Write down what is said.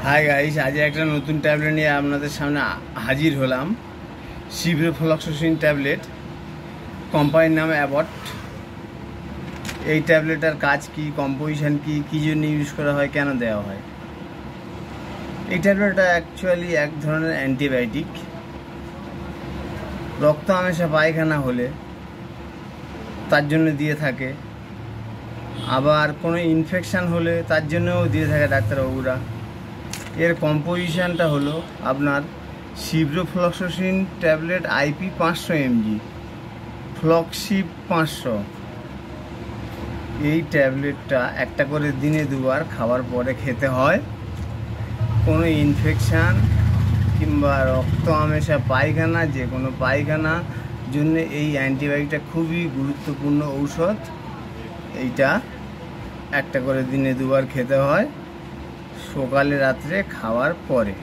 Hi guys, আজ একটা নতুন ট্যাবলেট নিয়ে আপনাদের সামনে হাজির হলাম। সিভ্রোফ্লক্সাসিন ট্যাবলেট, কোম্পানির নাম অ্যাবট। এই ট্যাবলেটের কাজ কি, কম্পোজিশন কি, কী জন্য ইউজ করা হয়, কেন দেওয়া হয়? এই ট্যাবলেটটা অ্যাকচুয়ালি এক ধরনের অ্যান্টিবায়োটিক। রক্ত হামেশা পায়খানা হলে তার জন্য দিয়ে থাকে, আবার কোনো ইনফেকশান হলে তার জন্যও দিয়ে থাকে ডাক্তারবাবুরা। এর কম্পোজিশানটা হলো আপনার সিভ্রোফ্লক্সাসিন ট্যাবলেট আইপি 500 mg, ফ্লক্সিব 500। এই ট্যাবলেটটা একটা করে দিনে দুবার খাওয়ার পরে খেতে হয়। কোনো ইনফেকশান কিংবা রক্ত হামেশা পায়খানা, যে কোনো পায়খানা জন্য এই অ্যান্টিবায়োটিকটা খুবই গুরুত্বপূর্ণ ঔষধ। এইটা একটা করে দিনে দুবার খেতে হয়, সকালে রাত্রে খাওয়ার পরে।